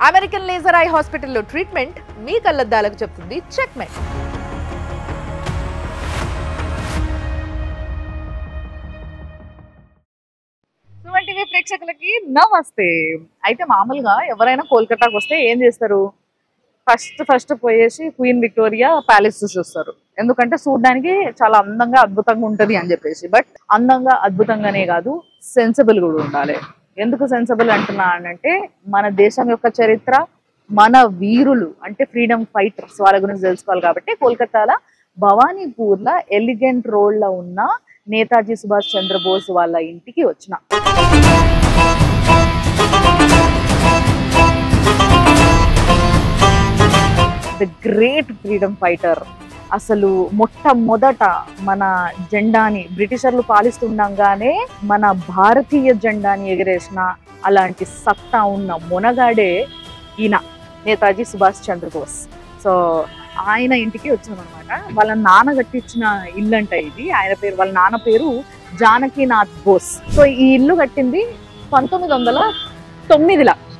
American laser eye హాస్పిటల్లో treatment మీ కళ్ళద్దాలకు చెప్తుంది checkmate. TV ప్రేక్షకులకి నమస్తే. అయితే మామూలుగా ఎవరైనా కోల్కతాకు వస్తే ఏం చేస్తారు? ఫస్ట్ పోయేసి క్వీన్ విక్టోరియా ప్యాలెస్ చూస్తారు. ఎందుకంటే చూడడానికి చాలా అందంగా అద్భుతంగా ఉంటది అని చెప్పేసి. బట్ అందంగా అద్భుతంగానే కాదు, సెన్సిబుల్ కూడా ఉండాలి. ఎందుకు సెన్సిబుల్ అంటున్నా అంటే మన దేశం యొక్క చరిత్ర, మన వీరులు అంటే ఫ్రీడమ్ ఫైటర్స్ వాళ్ళ గురించి తెలుసుకోవాలి. కాబట్టి కోల్కతాలో భవానీపూర్లో ఎలిగెంట్ రోడ్లో ఉన్న నేతాజీ సుభాష్ చంద్రబోస్ వాళ్ళ ఇంటికి వచ్చిన. The great freedom fighter. అసలు మొట్టమొదట మన జెండాని బ్రిటిషర్లు పాలిస్తుండగానే మన భారతీయ జెండాని ఎగరేసిన అలాంటి సత్తా ఉన్న మొనగాడే ఈయన నేతాజీ సుభాష్ చంద్రబోస్. సో ఆయన ఇంటికి వచ్చామన్నమాట. వాళ్ళ నాన్న కట్టించిన ఇల్లు అంట ఇది. వాళ్ళ నాన్న పేరు జానకీనాథ్ బోస్. సో ఈ ఇల్లు కట్టింది 1909లో.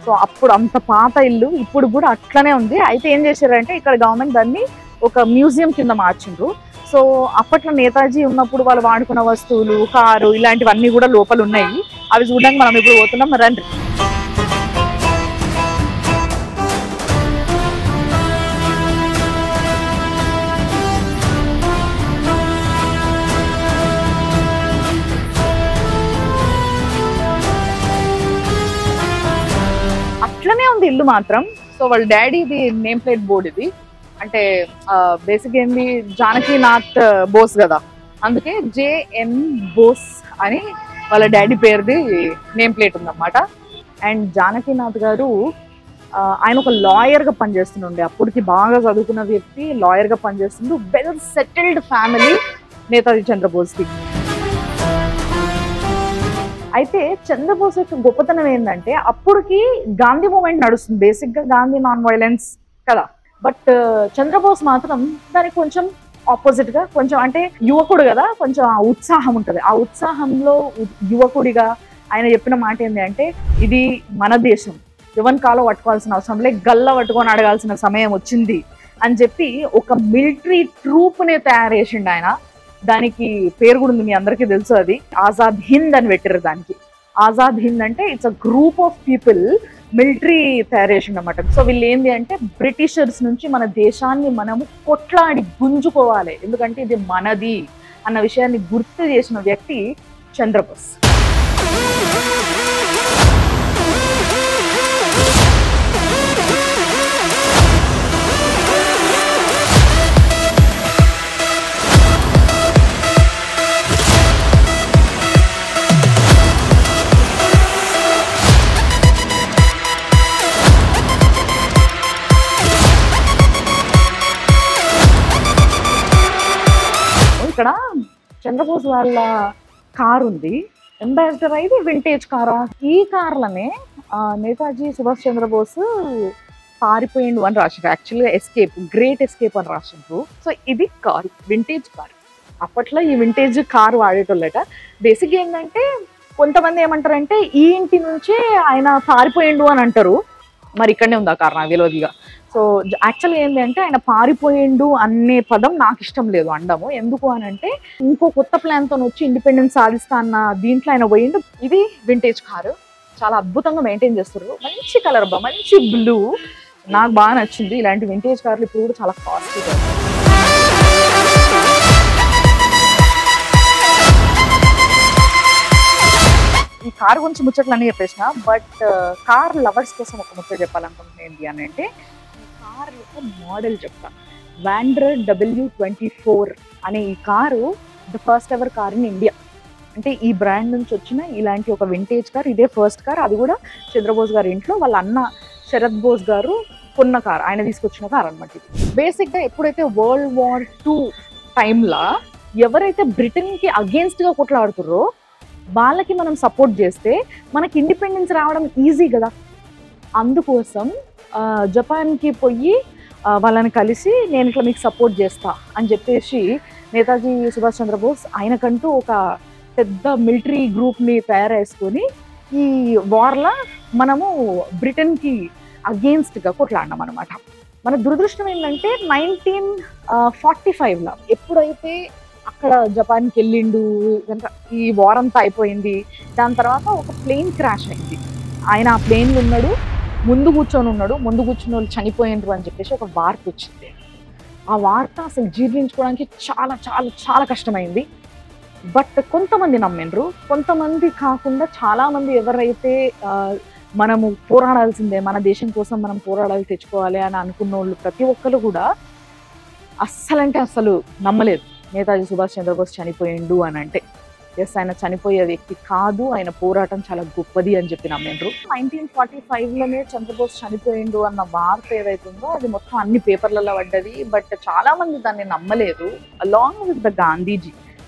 సో అప్పుడు అంత పాత ఇల్లు ఇప్పుడు కూడా అట్లనే ఉంది. అయితే ఏం చేశారంటే ఇక్కడ గవర్నమెంట్ దాన్ని ఒక మ్యూజియం కింద మార్చిండ్రు. సో అప్పట్లో నేతాజీ ఉన్నప్పుడు వాళ్ళు వాడుకున్న వస్తువులు, కారు ఇలాంటివన్నీ కూడా లోపల ఉన్నాయి. అవి చూడడానికి మనం ఇప్పుడు పోతున్నాం, రండి. అట్లనే ఉంది ఇల్లు మాత్రం. సో వాళ్ళ డాడీది నేమ్ ప్లేట్ బోర్డు ఇది. అంటే బేసిక్ ఏంది, జానకీనాథ్ బోస్ కదా, అందుకే జేఎన్ బోస్ అని వాళ్ళ డాడీ పేరుది నేమ్ ప్లేట్ ఉందన్నమాట. అండ్ జానకీనాథ్ గారు ఆయన ఒక లాయర్గా పనిచేస్తుండే. అప్పటికి బాగా చదువుకున్న వ్యక్తి, లాయర్గా పనిచేస్తుండు. వెల్ సెటిల్డ్ ఫ్యామిలీ నేతాజీ చంద్రబోస్ది. అయితే చంద్రబోస్ యొక్క గొప్పతనం ఏంటంటే అప్పటికి గాంధీ మూమెంట్ నడుస్తుంది. బేసిక్గా గాంధీ నాన్ వైలెన్స్ కదా. బట్ చంద్రబోస్ మాత్రం దానికి కొంచెం ఆపోజిట్ గా, కొంచెం అంటే యువకుడు కదా, కొంచెం ఆ ఉత్సాహం ఉంటుంది. ఆ ఉత్సాహంలో యువకుడిగా ఆయన చెప్పిన మాట ఏంటి అంటే, ఇది మన దేశం, ఎవరి కాలో పట్టుకోవాల్సిన అవసరం లేదు, గల్ల పట్టుకొని అడగాల్సిన సమయం వచ్చింది అని చెప్పి ఒక మిలిటరీ ట్రూప్ ని తయారు చేసిండు ఆయన. దానికి పేరు కూడా ఉంది, మీ అందరికీ తెలుసు, అది ఆజాద్ హింద్ అని పెట్టారు. దానికి ఆజాద్ హింద్ అంటే it's a group of people military తయారు చేసిండు అన్నమాట. సో వీళ్ళు ఏంటి అంటే బ్రిటిషర్స్ నుంచి మన దేశాన్ని మనము కొట్లాడి గుంజుకోవాలి, ఎందుకంటే ఇది మనది అన్న విషయాన్ని గుర్తు చేసిన వ్యక్తి చంద్రబోస్. ఇక్కడ చంద్రబోస్ వాళ్ళ కార్ ఉంది, అంబాసిడర్ అయితే వింటేజ్ కారా. ఈ కార్లనే నేతాజీ సుభాష్ చంద్రబోస్ పారిపోయిండు అని రాసిండ్రు. యాక్చువల్గా ఎస్కేప్, గ్రేట్ ఎస్కేప్ అని రాసిండ్రు. సో ఇది కారు, వింటేజ్ కారు. అప్పట్లో ఈ వింటేజ్ కారు వాడేటోళ్ళట. బేసిక్ ఏంటంటే కొంతమంది ఏమంటారంటే ఈ ఇంటి నుంచే ఆయన పారిపోయిండు అని అంటారు. మరి ఇక్కడనే ఉంది ఆ కారు, నాకు తెలియదుగా. సో యాక్చువల్గా ఏంటి అంటే ఆయన పారిపోయిండు అనే పదం నాకు ఇష్టం లేదు అండము. ఎందుకు అని అంటే ఇంకో కొత్త ప్లాన్తో వచ్చి ఇండిపెండెన్స్ సాధిస్తా అన్న దీంట్లో ఆయన పోయిండు. ఇది వింటేజ్ కారు, చాలా అద్భుతంగా మెయింటైన్ చేస్తారు. మంచి కలర్ అబ్బా, మంచి బ్లూ, నాకు బాగా నచ్చింది. ఇలాంటి వింటేజ్ కార్లు ఇప్పుడు కూడా చాలా కాస్ట్లీగా. ఈ కార్ గురించి ముచ్చట్లు అన్నీ చెప్పేసిన, బట్ కార్ లవర్స్ కోసం ఒక ముచ్చట చెప్పాలనుకుంటున్నాను. ఏంటి అని అంటే ఈ కార్ యొక్క మోడల్ చెప్తా. వాండరర్ W24 అనే ఈ car the first ever car in India. అంటే ఈ బ్రాండ్ నుంచి వచ్చిన ఇలాంటి ఒక వింటేజ్ కార్ ఇదే ఫస్ట్ కార్. అది కూడా చంద్రబోస్ గారి ఇంట్లో వాళ్ళ అన్న శరత్ బోస్ గారు కొన్న కార్, ఆయన తీసుకొచ్చిన కార్ అనమాట ఇది. బేసిక్గా ఎప్పుడైతే వరల్డ్ వార్ II టైంలో ఎవరైతే బ్రిటన్కి అగేన్స్ట్గా కొట్లాడుతుర్రో వాళ్ళకి మనం సపోర్ట్ చేస్తే మనకి ఇండిపెండెన్స్ రావడం ఈజీ కదా. అందుకోసం జపాన్కి పోయి వాళ్ళని కలిసి నేను ఇట్లా మీకు సపోర్ట్ చేస్తా అని చెప్పేసి నేతాజీ సుభాష్ చంద్రబోస్ ఆయనకంటూ ఒక పెద్ద మిలిటరీ గ్రూప్ని తయారు చేసుకొని ఈ వార్లో మనము బ్రిటన్కి అగేన్స్ట్గా కొట్లాడినాం అనమాట. మన దురదృష్టం ఏంటంటే 1945లో ఎప్పుడైతే అక్కడ జపాన్కి వెళ్ళిండు, ఈ వార్ అంతా అయిపోయింది, దాని తర్వాత ఒక ప్లేన్ క్రాష్ అయింది. ఆయన ఆ ప్లేన్లో ఉన్నాడు, ముందు కూర్చొని ఉన్నాడు, ముందు కూర్చున్న వాళ్ళు చనిపోయినరు అని చెప్పేసి ఒక వార్త వచ్చింది. ఆ వార్త అసలు జీర్ణించుకోవడానికి చాలా చాలా చాలా కష్టమైంది. బట్ కొంతమంది నమ్మిండ్రు, కొంతమంది కాకుండా చాలామంది ఎవరైతే మనము పోరాడాల్సిందే, మన దేశం కోసం మనం పోరాడాలి, తెచ్చుకోవాలి అని అనుకున్న వాళ్ళు ప్రతి ఒక్కరు కూడా అస్సలంటే అస్సలు నమ్మలేదు నేతాజీ సుభాష్ చంద్రబోస్ చనిపోయిండు అని అంటే. ఎస్, ఆయన చనిపోయే వ్యక్తి కాదు, ఆయన పోరాటం చాలా గొప్పది అని చెప్పి నమ్మిండ్రు. 1945లోనే చంద్రబోస్ చనిపోయిండు అన్న వార్త ఏదైతుందో అది మొత్తం అన్ని పేపర్లలో పడ్డది. బట్ చాలా మంది దాన్ని నమ్మలేదు. అలాంగ్ విత్ ద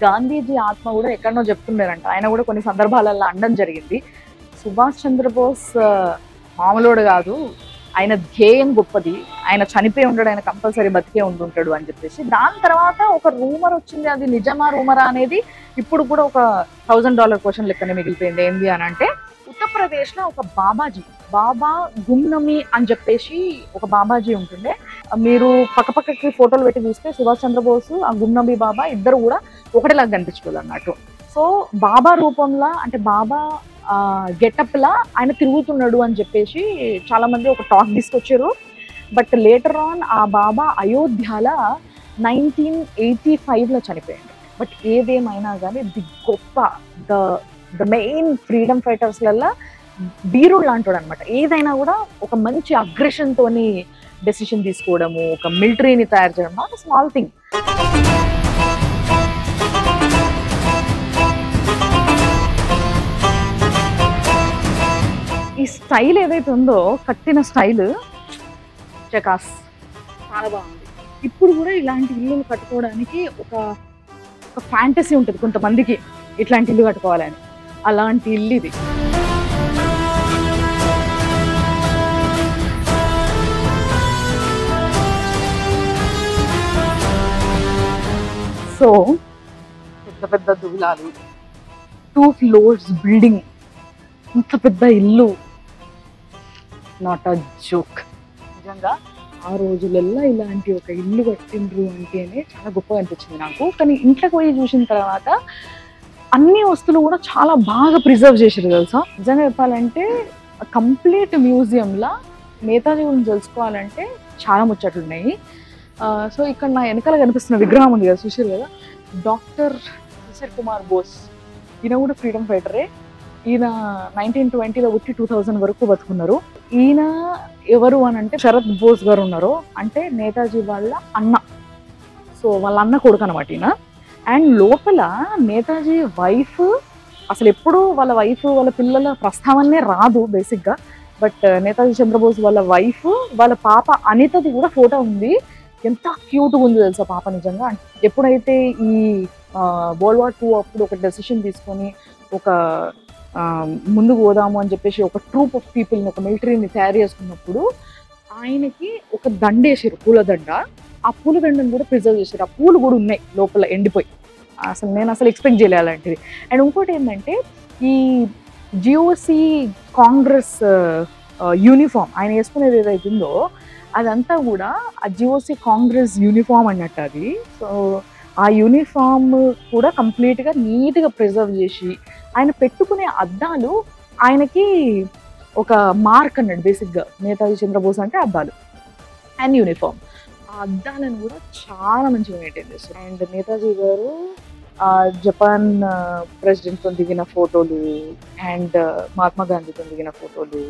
గాంధీజీ ఆత్మ కూడా ఎక్కడనో చెప్తున్నారంట. ఆయన కూడా కొన్ని సందర్భాలలో అనడం జరిగింది, సుభాష్ చంద్రబోస్ మామూలుడు కాదు, ఆయన ధ్యేయం గొప్పది, ఆయన చనిపోయి ఉంటాడు, ఆయన కంపల్సరీ బతికే ఉండుంటాడు అని చెప్పేసి. దాని తర్వాత ఒక రూమర్ వచ్చింది, అది నిజమా రూమరా అనేది ఇప్పుడు కూడా ఒక $1000 క్వశ్చన్ లెక్కనే మిగిలిపోయింది. ఏంది అని అంటే, ఉత్తరప్రదేశ్లో ఒక బాబా గుమ్నమి అని చెప్పేసి ఒక బాబాజీ ఉంటుండే. మీరు పక్కపక్కకి ఫోటోలు పెట్టి చూస్తే సుభాష్ చంద్రబోస్, ఆ గుమ్నమి బాబా ఇద్దరు కూడా ఒకటిలాగా కనిపించుకోవాలి అన్నట్టు. సో బాబా రూపంలో, అంటే బాబా గెటప్ లా ఆయన తిరుగుతున్నాడు అని చెప్పేసి చాలా మంది ఒక టాక్ తీసుకొచ్చారు. బట్ లేటర్ ఆన్ ఆ బాబా అయోధ్యలో 1985లో చనిపోయాడు. బట్ ఏదేమైనా కానీ ద మెయిన్ ఫ్రీడమ్ ఫైటర్స్లలో వీరుడు లాంటాడు అనమాట. ఏదైనా కూడా ఒక మంచి అగ్రెషన్ తోని డెసిషన్ తీసుకోవడము, ఒక మిలిటరీని తయారు చేయడం, నాట్ స్మాల్ థింగ్. ఈ స్టైల్ ఏదైతే ఉందో, కట్టిన స్టైల్ చకాస్, చాలా బాగుంది. ఇప్పుడు కూడా ఇలాంటి ఇల్లులు కట్టుకోవడానికి ఒక ఫ్యాంటసీ ఉంటుంది కొంతమందికి, ఇట్లాంటి ఇల్లు కట్టుకోవాలని. అలాంటి ఇల్లు ఇది. సో పెద్ద పెద్ద దువ్లాలు, 2 floors బిల్డింగ్, ఇంత పెద్ద ఇల్లు, నాట్ అ జోక్. నిజంగా ఆ రోజులలో ఇలాంటి ఒక ఇల్లు కట్టిండ్రు అంటేనే చాలా గొప్పగా అనిపించింది నాకు. కానీ ఇంట్లోకి పోయి చూసిన తర్వాత అన్ని వస్తువులు కూడా చాలా బాగా ప్రిజర్వ్ చేశారు తెలుసా. నిజంగా చెప్పాలంటే కంప్లీట్ మ్యూజియంలో నేతాజీ గురించి తెలుసుకోవాలంటే చాలా ముచ్చట్లు ఉన్నాయి. సో ఇక్కడ నా వెనకాల కనిపిస్తున్న విగ్రహం ఉంది కదా, చూసారు కదా, డాక్టర్ శశిర్ కుమార్ బోస్. ఈయన కూడా ఫ్రీడమ్ ఫైటరే. ఈయన 1920లో పుట్టి 2000 వరకు బతుకున్నారు. ఈయన ఎవరు అని అంటే, శరత్ బోస్ గారు ఉన్నారు, అంటే నేతాజీ వాళ్ళ అన్న. సో వాళ్ళ అన్న కొడుకు అనమాట ఈయన. అండ్ లోపల నేతాజీ వైఫ్, అసలు ఎప్పుడు వాళ్ళ వైఫ్ వాళ్ళ పిల్లల ప్రస్తావనే రాదు బేసిక్గా. బట్ నేతాజీ చంద్రబోస్ వాళ్ళ వైఫ్, వాళ్ళ పాప అనితది కూడా ఫోటో ఉంది. ఎంత క్యూట్గా ఉంది తెలుసా పాప నిజంగా. ఎప్పుడైతే ఈ World War II అప్పుడు ఒక డెసిషన్ తీసుకొని ఒక ముందుకు పోదాము అని చెప్పేసి ఒక ట్రూప్ ఆఫ్ పీపుల్ని, ఒక మిలిటరీని తయారు చేసుకున్నప్పుడు ఆయనకి ఒక దండ వేసారు, పూలదండ. ఆ పూలదండను కూడా ప్రిజర్వ్ చేశారు. ఆ పూలు కూడా ఉన్నాయి లోపల ఎండిపోయి. నేను అసలు ఎక్స్పెక్ట్ చేయలే అలాంటిది. అండ్ ఇంకోటి ఏంటంటే, ఈ GOC కాంగ్రెస్ యూనిఫామ్ ఆయన వేసుకునేది ఏదైతుందో అదంతా కూడా ఆ GOC కాంగ్రెస్ యూనిఫామ్ అన్నట్టు అది. సో ఆ యూనిఫామ్ కూడా కంప్లీట్గా నీట్గా ప్రిజర్వ్ చేసి, ఆయన పెట్టుకునే అద్దాలు ఆయనకి ఒక మార్క్ అన్నాడు బేసిక్గా. నేతాజీ చంద్రబోస్ అంటే అద్దాలు అండ్ యూనిఫామ్. ఆ అద్దాలను కూడా చాలా మంచిగా మెయింటైన్ చేస్తారు. అండ్ నేతాజీ గారు జపాన్ ప్రెసిడెంట్తో దిగిన ఫోటోలు, అండ్ మహాత్మా గాంధీతో దిగిన ఫోటోలు,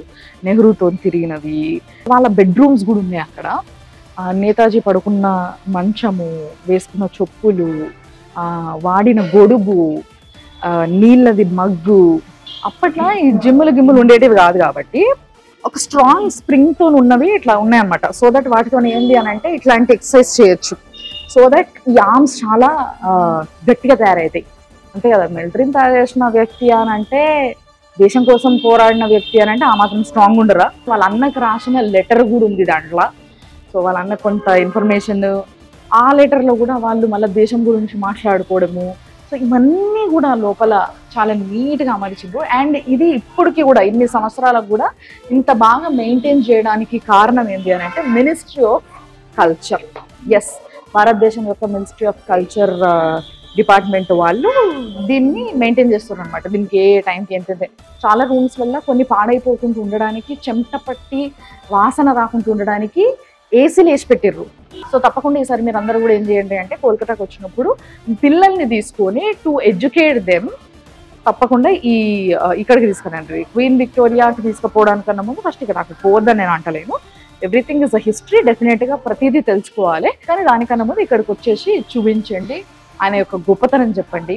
నెహ్రూతో తిరిగినవి, వాళ్ళ బెడ్రూమ్స్ కూడా ఉన్నాయి అక్కడ. నేతాజీ పడుకున్న మంచము, వేసుకున్న చెప్పులు, వాడిన గొడుగు, నీళ్ళది మగ్గు. అప్పట్లో ఈ గిమ్ములు ఉండేటివి కాదు కాబట్టి ఒక స్ట్రాంగ్ స్ప్రింగ్తో ఉన్నవి ఇట్లా ఉన్నాయన్నమాట. సో దట్ వాటితో ఏంది అని అంటే ఇట్లాంటి ఎక్సర్సైజ్ చేయొచ్చు. సో దట్ ఈ ఆర్మ్స్ చాలా గట్టిగా తయారవుతాయి. అంతే కదా, మిలిటరీని తయారు చేసిన వ్యక్తి అని అంటే, దేశం కోసం పోరాడిన వ్యక్తి అని అంటే ఆ మాత్రం స్ట్రాంగ్ ఉండరా. వాళ్ళ అన్నకి రాసిన లెటర్ కూడా ఉంది దాంట్లో. సో వాళ్ళ అన్న కొంత ఇన్ఫర్మేషన్, ఆ లెటర్లో కూడా వాళ్ళు మళ్ళీ దేశం గురించి మాట్లాడుకోవడము. సో ఇవన్నీ కూడా లోపల చాలా నీట్గా అమర్చిండ్రు. అండ్ ఇది ఇప్పటికీ కూడా ఇన్ని సంవత్సరాలకు కూడా ఇంత బాగా మెయింటైన్ చేయడానికి కారణం ఏంటి అని అంటే మినిస్ట్రీ ఆఫ్ కల్చర్. ఎస్, భారతదేశం యొక్క మినిస్ట్రీ ఆఫ్ కల్చర్ డిపార్ట్మెంట్ వాళ్ళు దీన్ని మెయింటైన్ చేస్తున్నారు అనమాట. దీనికి ఏ టైంకి ఏంటంటే చాలా రూమ్స్ వల్ల కొన్ని పాడైపోకుండా ఉండడానికి, చెమట పట్టి వాసన రాకుండా ఉండడానికి ఏసీలు వేసి పెట్టిర్రు. సో తప్పకుండా ఈసారి మీరు అందరూ కూడా ఏం చేయండి అంటే కోల్కతాకి వచ్చినప్పుడు పిల్లల్ని తీసుకొని టు ఎడ్యుకేట్ దెమ్ తప్పకుండా ఇక్కడికి తీసుకురండి. క్వీన్ విక్టోరియాకి తీసుకుపోవడానికన్నా ముందు ఫస్ట్ ఇక్కడ అక్కడ పోవద్దని నేను అంటలేను. ఎవ్రీథింగ్ ఇస్ అ హిస్టరీ, డెఫినెట్గా ప్రతిదీ తెలుసుకోవాలి. కానీ దానికన్నా ముందు ఇక్కడికి వచ్చేసి చూపించండి, ఆయన యొక్క గొప్పతనం చెప్పండి.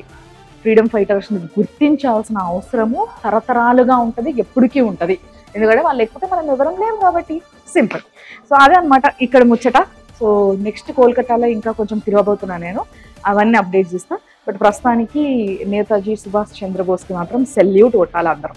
ఫ్రీడమ్ ఫైటర్స్ని గుర్తించాల్సిన అవసరము తరతరాలుగా ఉంటుంది, ఎప్పటికీ ఉంటుంది. ఎందుకంటే వాళ్ళు లేకపోతే మనం ఎవరం లేము కాబట్టి, సింపుల్. సో అదే అనమాట ఇక్కడ ముచ్చట. సో నెక్స్ట్ కోల్కతాలో ఇంకా కొంచెం తిరగబోతున్నాను నేను, అవన్నీ అప్డేట్స్ ఇస్తాను. బట్ ప్రస్తుతానికి నేతాజీ సుభాష్ చంద్రబోస్కి మాత్రం సెల్యూట్ కొట్టాలి అందరం.